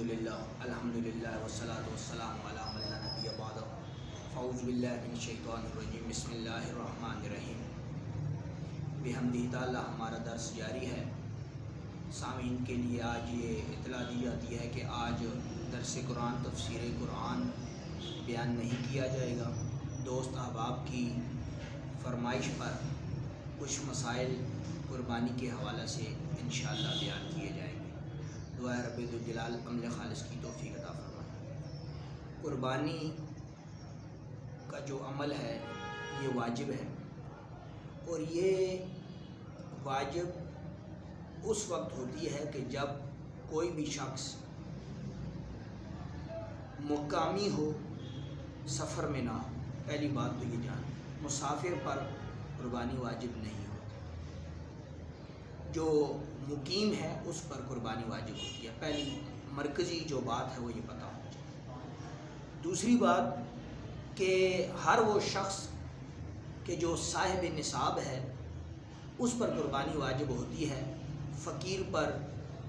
الحمدللہ الحمدللہ والصلاۃ والسلام علی من لا نبی بعدہ فاعوذ باللہ من الشیطان الرجیم بسم اللہ الرحمن الرحیم بحمدہ تعالی ہمارا درس جاری ہے۔ سامعین کے لیے آج یہ اطلاع دی جاتی ہے کہ آج درس قرآن تفسیر قرآن بیان نہیں کیا جائے گا۔ دوست احباب کی فرمائش پر کچھ مسائل قربانی کے حوالے سے انشاءاللہ بیان کیے جائیں گے۔ دعا رب ذوالجلال عمل خالص کی توفیق عطا فرمائے۔ قربانی کا جو عمل ہے یہ واجب ہے، اور یہ واجب اس وقت ہوتی ہے کہ جب کوئی بھی شخص مقامی ہو، سفر میں نہ ہو۔ پہلی بات تو یہ جان، مسافر پر قربانی واجب نہیں ہوتی، جو مقیم ہے اس پر قربانی واجب ہوتی ہے۔ پہلی مرکزی جو بات ہے وہ یہ پتہ ہونا چاہیے۔ دوسری بات کہ ہر وہ شخص کہ جو صاحب نصاب ہے اس پر قربانی واجب ہوتی ہے، فقیر پر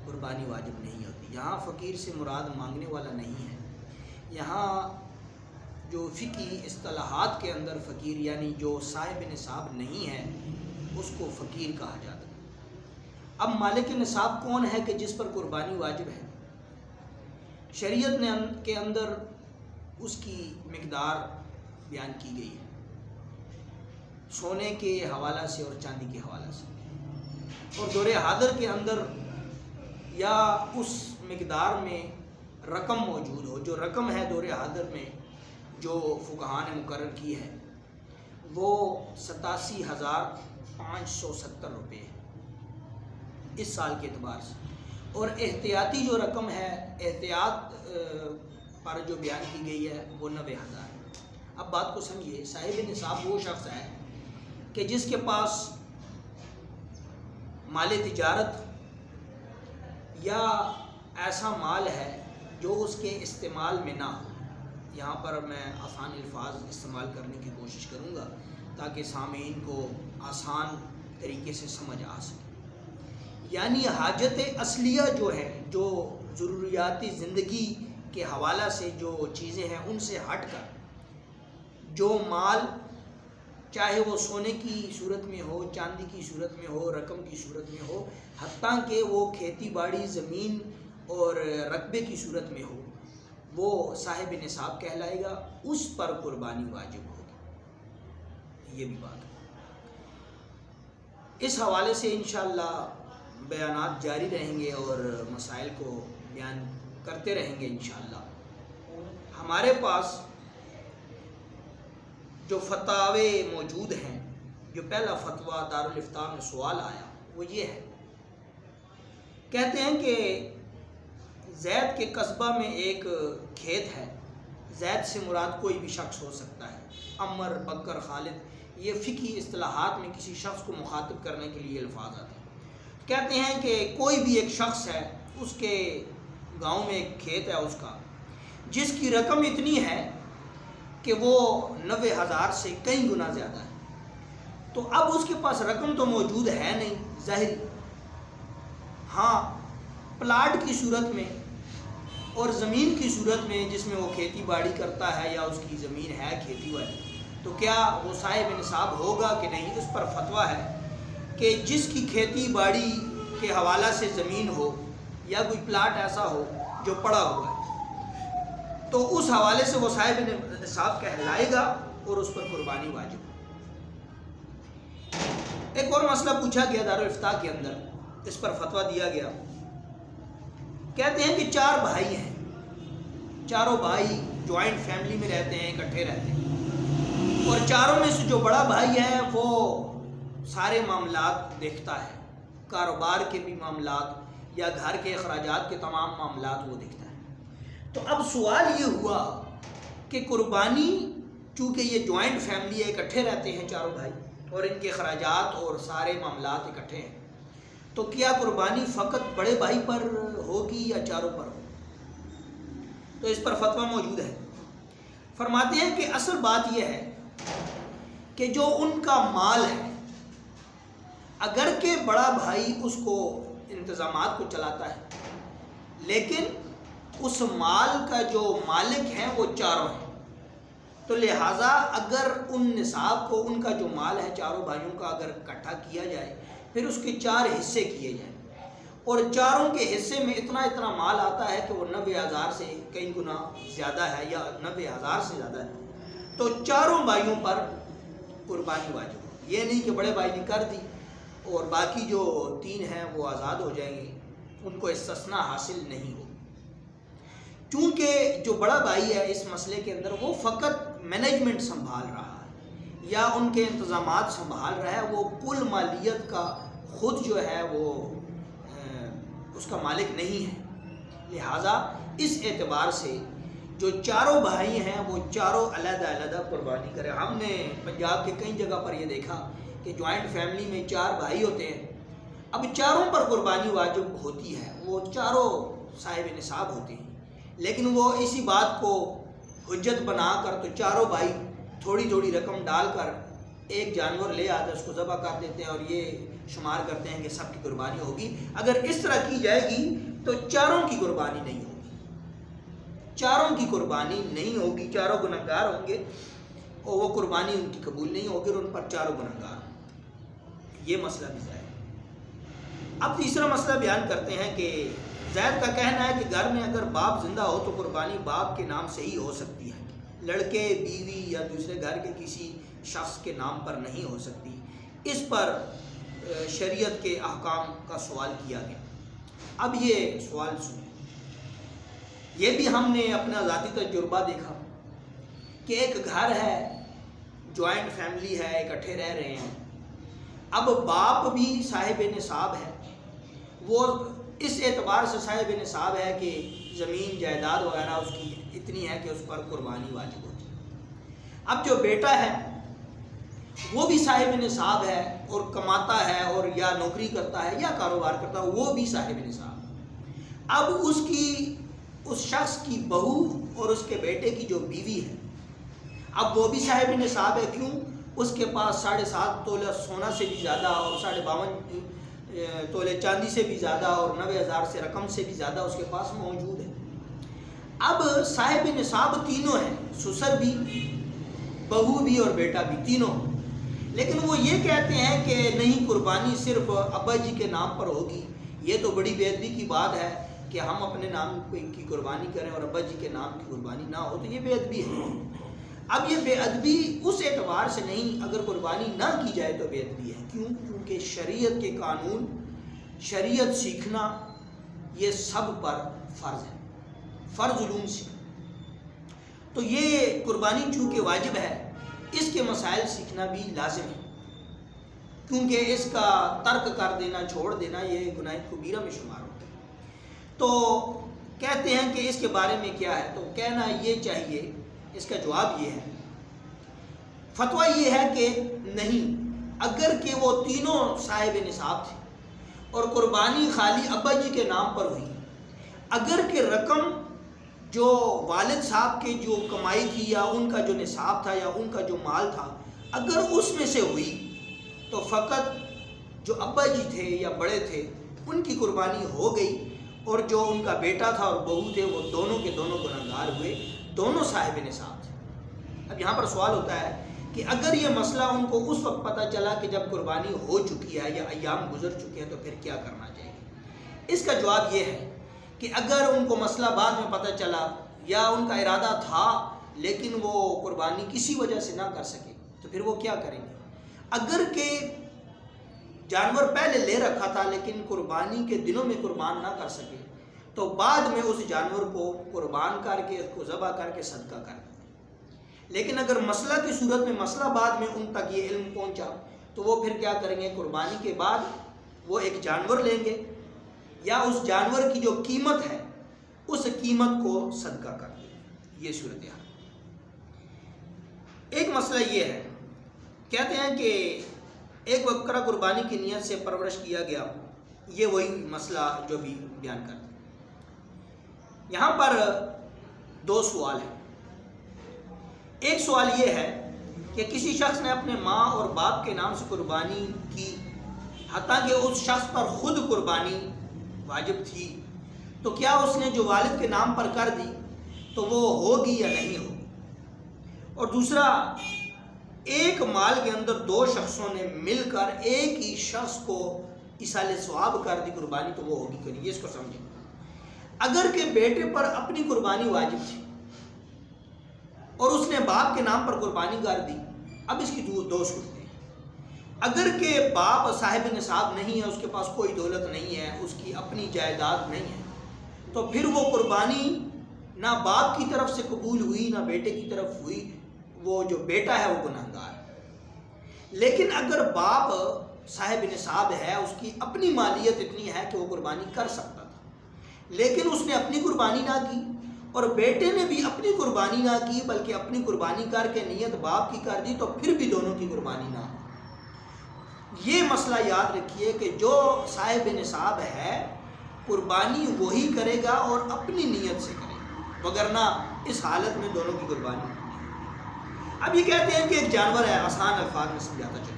قربانی واجب نہیں ہوتی۔ یہاں فقیر سے مراد مانگنے والا نہیں ہے، یہاں جو فقہی اصطلاحات کے اندر فقیر یعنی جو صاحب نصاب نہیں ہے اس کو فقیر کہا جاتا ہے۔ اب مالک نصاب کون ہے کہ جس پر قربانی واجب ہے؟ شریعت کے اندر اس کی مقدار بیان کی گئی ہے، سونے کے حوالہ سے اور چاندی کے حوالہ سے، اور دور حاضر کے اندر یا اس مقدار میں رقم موجود ہو۔ جو رقم ہے دور حاضر میں جو فقہاء نے مقرر کی ہے وہ 87,570 روپے ہے اس سال کے اعتبار سے، اور احتیاطی جو رقم ہے احتیاط پر جو بیان کی گئی ہے وہ 90,000 ہے۔ اب بات کو سمجھیے، صاحب نصاب وہ شخص ہے کہ جس کے پاس مال تجارت یا ایسا مال ہے جو اس کے استعمال میں نہ ہو۔ یہاں پر میں آسان الفاظ استعمال کرنے کی کوشش کروں گا تاکہ سامعین کو آسان طریقے سے سمجھ آ سکے۔ یعنی حاجت اصلیہ جو ہے، جو ضروریاتی زندگی کے حوالہ سے جو چیزیں ہیں ان سے ہٹ کر جو مال، چاہے وہ سونے کی صورت میں ہو، چاندی کی صورت میں ہو، رقم کی صورت میں ہو، حتیٰ کہ وہ کھیتی باڑی زمین اور رقبے کی صورت میں ہو، وہ صاحب نصاب کہلائے گا، اس پر قربانی واجب ہوگی۔ یہ بھی بات ہے۔ اس حوالے سے انشاءاللہ بیانات جاری رہیں گے اور مسائل کو بیان کرتے رہیں گے انشاءاللہ۔ ہمارے پاس جو فتاوے موجود ہیں، جو پہلا فتویٰ دارالافتاء میں سوال آیا وہ یہ ہے، کہتے ہیں کہ زید کے قصبہ میں ایک کھیت ہے۔ زید سے مراد کوئی بھی شخص ہو سکتا ہے، عمر، بکر، خالد، یہ فقہی اصطلاحات میں کسی شخص کو مخاطب کرنے کے لیے الفاظ آتے ہیں۔ کہتے ہیں کہ کوئی بھی ایک شخص ہے، اس کے گاؤں میں ایک کھیت ہے اس کا، جس کی رقم اتنی ہے کہ وہ 90,000 سے کئی گنا زیادہ ہے۔ تو اب اس کے پاس رقم تو موجود ہے نہیں ظاہر، ہاں پلاٹ کی صورت میں اور زمین کی صورت میں جس میں وہ کھیتی باڑی کرتا ہے یا اس کی زمین ہے کھیتی والی، تو کیا وہ صاحب نصاب ہوگا کہ نہیں؟ اس پر فتویٰ ہے کہ جس کی کھیتی باڑی کے حوالہ سے زمین ہو یا کوئی پلاٹ ایسا ہو جو پڑا ہوا ہے تو اس حوالے سے وہ صاحب نصاب کہلائے گا اور اس پر قربانی واجب ہے۔ ایک اور مسئلہ پوچھا گیا دارالافتاء کے اندر، اس پر فتویٰ دیا گیا۔ کہتے ہیں کہ 4 بھائی ہیں، چاروں بھائی جوائنٹ فیملی میں رہتے ہیں، اکٹھے رہتے ہیں، اور چاروں میں سے جو بڑا بھائی ہے وہ سارے معاملات دیکھتا ہے، کاروبار کے بھی معاملات یا گھر کے اخراجات کے تمام معاملات وہ دیکھتا ہے۔ تو اب سوال یہ ہوا کہ قربانی، چونکہ یہ جوائنٹ فیملی ہے، اکٹھے رہتے ہیں چاروں بھائی اور ان کے اخراجات اور سارے معاملات اکٹھے ہیں، تو کیا قربانی فقط بڑے بھائی پر ہوگی یا چاروں پر ہوگی؟ تو اس پر فتویٰ موجود ہے۔ فرماتے ہیں کہ اصل بات یہ ہے کہ جو ان کا مال ہے، اگر کہ بڑا بھائی اس کو انتظامات کو چلاتا ہے، لیکن اس مال کا جو مالک ہیں وہ چاروں ہیں، تو لہٰذا اگر ان نصاب کو، ان کا جو مال ہے چاروں بھائیوں کا اگر اکٹھا کیا جائے، پھر اس کے 4 حصے کیے جائیں، اور چاروں کے حصے میں اتنا مال آتا ہے کہ وہ 90,000 سے کئی گنا زیادہ ہے یا 90,000 سے زیادہ ہے، تو چاروں بھائیوں پر قربانی واجب ہو۔ یہ نہیں کہ بڑے بھائی نے کر دی اور باقی جو 3 ہیں وہ آزاد ہو جائیں گے، ان کو استثناء حاصل نہیں ہو، چونکہ جو بڑا بھائی ہے اس مسئلے کے اندر وہ فقط مینجمنٹ سنبھال رہا ہے یا ان کے انتظامات سنبھال رہا ہے، وہ کل مالیت کا خود جو ہے وہ اس کا مالک نہیں ہے۔ لہٰذا اس اعتبار سے جو چاروں بھائی ہیں وہ چاروں علیحدہ قربانی کرے۔ ہم نے پنجاب کے کئی جگہ پر یہ دیکھا کہ جوائنٹ فیملی میں 4 بھائی ہوتے ہیں، اب چاروں پر قربانی واجب ہوتی ہے، وہ چاروں صاحب نصاب ہوتے ہیں، لیکن وہ اسی بات کو حجت بنا کر تو چاروں بھائی تھوڑی رقم ڈال کر ایک جانور لے آتے اس کو ذبح کر دیتے ہیں اور یہ شمار کرتے ہیں کہ سب کی قربانی ہوگی۔ اگر اس طرح کی جائے گی تو چاروں کی قربانی نہیں ہوگی، چاروں کی قربانی نہیں ہوگی، چاروں گنہگار ہوں گے اور وہ قربانی ان کی قبول نہیں ہوگی اور ان پر چاروں گنہگار ہوں گے۔ یہ مسئلہ بھی ظاہر ہے۔ اب تیسرا مسئلہ بیان کرتے ہیں کہ زید کا کہنا ہے کہ گھر میں اگر باپ زندہ ہو تو قربانی باپ کے نام سے ہی ہو سکتی ہے، لڑکے، بیوی یا دوسرے گھر کے کسی شخص کے نام پر نہیں ہو سکتی۔ اس پر شریعت کے احکام کا سوال کیا گیا۔ اب یہ سوال سنیں، یہ بھی ہم نے اپنا ذاتی تجربہ دیکھا کہ ایک گھر ہے، جوائنٹ فیملی ہے، اکٹھے رہ رہے ہیں، اب باپ بھی صاحب نصاب ہے، وہ اس اعتبار سے صاحب نصاب ہے کہ زمین جائیداد وغیرہ اس کی اتنی ہے کہ اس پر قربانی واجب ہوتی ہے۔ اب جو بیٹا ہے وہ بھی صاحب نصاب ہے اور کماتا ہے اور یا نوکری کرتا ہے یا کاروبار کرتا ہے، وہ بھی صاحب نصاب ہے۔ اب اس شخص کی بہو اور اس کے بیٹے کی جو بیوی ہے، اب وہ بھی صاحب نصاب ہے، کیوں؟ اس کے پاس 7.5 تولہ سونا سے بھی زیادہ اور 52 تولے چاندی سے بھی زیادہ اور 90,000 سے رقم سے بھی زیادہ اس کے پاس موجود ہے۔ اب صاحب نصاب تینوں ہیں، سسر بھی، بہو بھی اور بیٹا بھی، تینوں، لیکن وہ یہ کہتے ہیں کہ نہیں، قربانی صرف ابا جی کے نام پر ہوگی۔ یہ تو بڑی بے ادبی کی بات ہے کہ ہم اپنے نام کی قربانی کریں اور ابا جی کے نام کی قربانی نہ ہو، تو یہ بے ادبی ہے۔ اب یہ بے ادبی اس اعتبار سے نہیں، اگر قربانی نہ کی جائے تو بے ادبی ہے، کیوں؟ کیونکہ شریعت کے قانون، شریعت سیکھنا یہ سب پر فرض ہے، فرض علوم سیکھنا، تو یہ قربانی چونکہ واجب ہے، اس کے مسائل سیکھنا بھی لازم ہے، کیونکہ اس کا ترک کر دینا، چھوڑ دینا، یہ گناہ کبیرہ میں شمار ہوتا ہے۔ تو کہتے ہیں کہ اس کے بارے میں کیا ہے، تو کہنا یہ چاہیے، اس کا جواب یہ ہے، فتویٰ یہ ہے کہ نہیں، اگر کہ وہ تینوں صاحب نصاب تھے اور قربانی خالی ابا جی کے نام پر ہوئی، اگر کہ رقم جو والد صاحب کے جو کمائی تھی یا ان کا جو نصاب تھا یا ان کا جو مال تھا، اگر اس میں سے ہوئی تو فقط جو ابا جی تھے یا بڑے تھے ان کی قربانی ہو گئی، اور جو ان کا بیٹا تھا اور بہو تھے وہ دونوں کے دونوں گنہگار ہوئے، دونوں صاحب نصاب تھے۔ اب یہاں پر سوال ہوتا ہے کہ اگر یہ مسئلہ ان کو اس وقت پتہ چلا کہ جب قربانی ہو چکی ہے یا ایام گزر چکے ہیں، تو پھر کیا کرنا چاہیے؟ اس کا جواب یہ ہے کہ اگر ان کو مسئلہ بعد میں پتہ چلا یا ان کا ارادہ تھا لیکن وہ قربانی کسی وجہ سے نہ کر سکے، تو پھر وہ کیا کریں گے؟ اگر کہ جانور پہلے لے رکھا تھا لیکن قربانی کے دنوں میں قربان نہ کر سکے، تو بعد میں اس جانور کو قربان کر کے، اس کو ذبح کر کے صدقہ کر دیں۔ لیکن اگر مسئلہ کی صورت میں مسئلہ بعد میں ان تک یہ علم پہنچا تو وہ پھر کیا کریں گے؟ قربانی کے بعد وہ ایک جانور لیں گے یا اس جانور کی جو قیمت ہے اس قیمت کو صدقہ کر دیں۔ یہ صورتحال۔ ایک مسئلہ یہ ہے، کہتے ہیں کہ ایک بکرا قربانی کی نیت سے پرورش کیا گیا، یہ وہی مسئلہ جو بھی بیان کرتے ہیں۔ یہاں پر 2 سوال ہیں۔ ایک سوال یہ ہے کہ کسی شخص نے اپنے ماں اور باپ کے نام سے قربانی کی، حتیٰ کہ اس شخص پر خود قربانی واجب تھی، تو کیا اس نے جو والد کے نام پر کر دی تو وہ ہوگی یا نہیں ہوگی؟ اور دوسرا، ایک مال کے اندر دو شخصوں نے مل کر ایک ہی شخص کو ایصال ثواب کر دی قربانی، تو وہ ہوگی کہ نہیں، یہ اس کو سمجھیں۔ اگر کہ بیٹے پر اپنی قربانی واجب تھی اور اس نے باپ کے نام پر قربانی کر دی، اب اس کی دو صورتیں ہیں۔ اگر کہ باپ صاحب نصاب نہیں ہے، اس کے پاس کوئی دولت نہیں ہے، اس کی اپنی جائیداد نہیں ہے، تو پھر وہ قربانی نہ باپ کی طرف سے قبول ہوئی نہ بیٹے کی طرف ہوئی، وہ جو بیٹا ہے وہ گنہگار ہے۔ لیکن اگر باپ صاحب نصاب ہے، اس کی اپنی مالیت اتنی ہے کہ وہ قربانی کر سکتا تھا، لیکن اس نے اپنی قربانی نہ کی اور بیٹے نے بھی اپنی قربانی نہ کی، بلکہ اپنی قربانی کر کے نیت باپ کی کر دی، تو پھر بھی دونوں کی قربانی نہ ہو۔ یہ مسئلہ یاد رکھیے کہ جو صاحب نصاب ہے قربانی وہی کرے گا اور اپنی نیت سے کرے گا، وگرنہ اس حالت میں دونوں کی قربانی نہیں۔ اب یہ کہتے ہیں کہ ایک جانور ہے، آسان الفاظ میں سمجھاتا چلوں،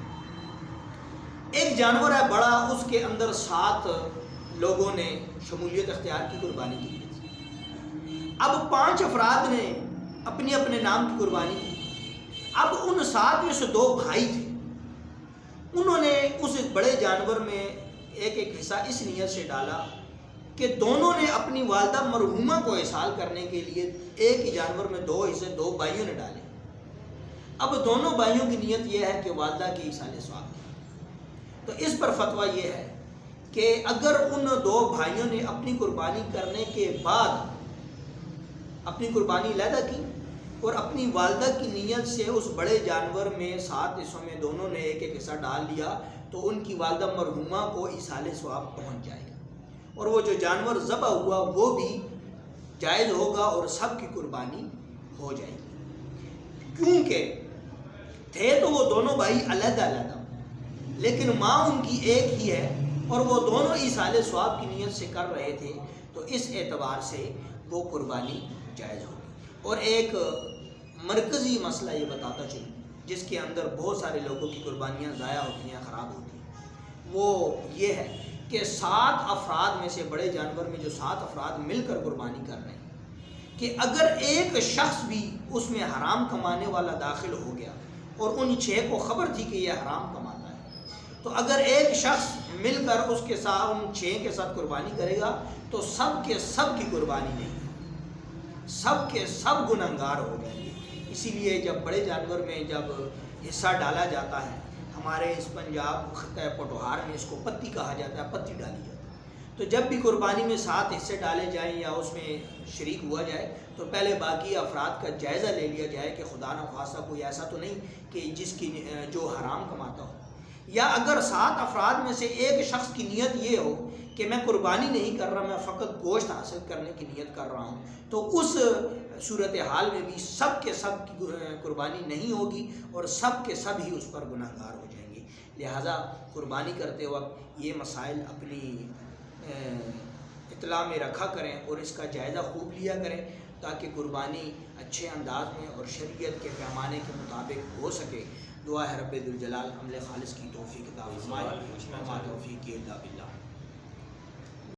ایک جانور ہے بڑا، اس کے اندر 7 لوگوں نے شمولیت اختیار کی، قربانی کی تھی۔ اب 5 افراد نے اپنے اپنے نام کی قربانی کی۔ اب ان 7 میں سے 2 بھائی تھے، انہوں نے اس بڑے جانور میں ایک حصہ اس نیت سے ڈالا کہ دونوں نے اپنی والدہ مرحومہ کو ایصال کرنے کے لیے ایک ہی جانور میں 2 حصے 2 بھائیوں نے ڈالے۔ اب دونوں بھائیوں کی نیت یہ ہے کہ والدہ کی ایصال ثواب کی، تو اس پر فتویٰ یہ ہے کہ اگر ان 2 بھائیوں نے اپنی قربانی کرنے کے بعد اپنی قربانی علیحدہ کی اور اپنی والدہ کی نیت سے اس بڑے جانور میں 7 حصوں میں دونوں نے ایک ایک حصہ ڈال دیا، تو ان کی والدہ مرحومہ کو ایصال ثواب پہنچ جائے گا، اور وہ جو جانور ذبح ہوا وہ بھی جائز ہوگا اور سب کی قربانی ہو جائے گی۔ کیونکہ تھے تو وہ دونوں بھائی علیحدہ علیحدہ، لیکن ماں ان کی ایک ہی ہے اور وہ دونوں ایصال ثواب کی نیت سے کر رہے تھے، تو اس اعتبار سے وہ قربانی جائز ہوگی۔ اور ایک مرکزی مسئلہ یہ بتاتا چلوں جس کے اندر بہت سارے لوگوں کی قربانیاں ضائع ہوتی ہیں، خراب ہوتی ہیں، وہ یہ ہے کہ 7 افراد میں سے بڑے جانور میں جو 7 افراد مل کر قربانی کر رہے ہیں، کہ اگر ایک شخص بھی اس میں حرام کمانے والا داخل ہو گیا اور ان 6 کو خبر تھی کہ یہ حرام کماتا ہے، تو اگر ایک شخص مل کر اس کے ساتھ ان 6 کے ساتھ قربانی کرے گا تو سب کے سب کی قربانی نہیں ہوگی، سب کے سب گنہگار ہو جائیں گے۔ اسی لیے جب بڑے جانور میں جب حصہ ڈالا جاتا ہے، ہمارے اس پنجاب خطہ پٹوہار میں اس کو پتی کہا جاتا ہے، پتی ڈالی جاتی ہے، تو جب بھی قربانی میں 7 حصے ڈالے جائیں یا اس میں شریک ہوا جائے تو پہلے باقی افراد کا جائزہ لے لیا جائے کہ خدا نہ خواستہ کوئی ایسا تو نہیں کہ جس کی جو حرام کماتا ہو، یا اگر 7 افراد میں سے ایک شخص کی نیت یہ ہو کہ میں قربانی نہیں کر رہا، میں فقط گوشت حاصل کرنے کی نیت کر رہا ہوں، تو اس صورتحال میں بھی سب کے سب کی قربانی نہیں ہوگی اور سب کے سب ہی اس پر گنہگار ہو جائیں گے۔ لہٰذا قربانی کرتے وقت یہ مسائل اپنی اطلاع میں رکھا کریں اور اس کا جائزہ خوب لیا کریں تاکہ قربانی اچھے انداز میں اور شریعت کے پیمانے کے مطابق ہو سکے۔ دعا ہے رب ذوالجلال عمل خالص کی توفیق عطا فرمائے، وما توفیقی الا باللہ۔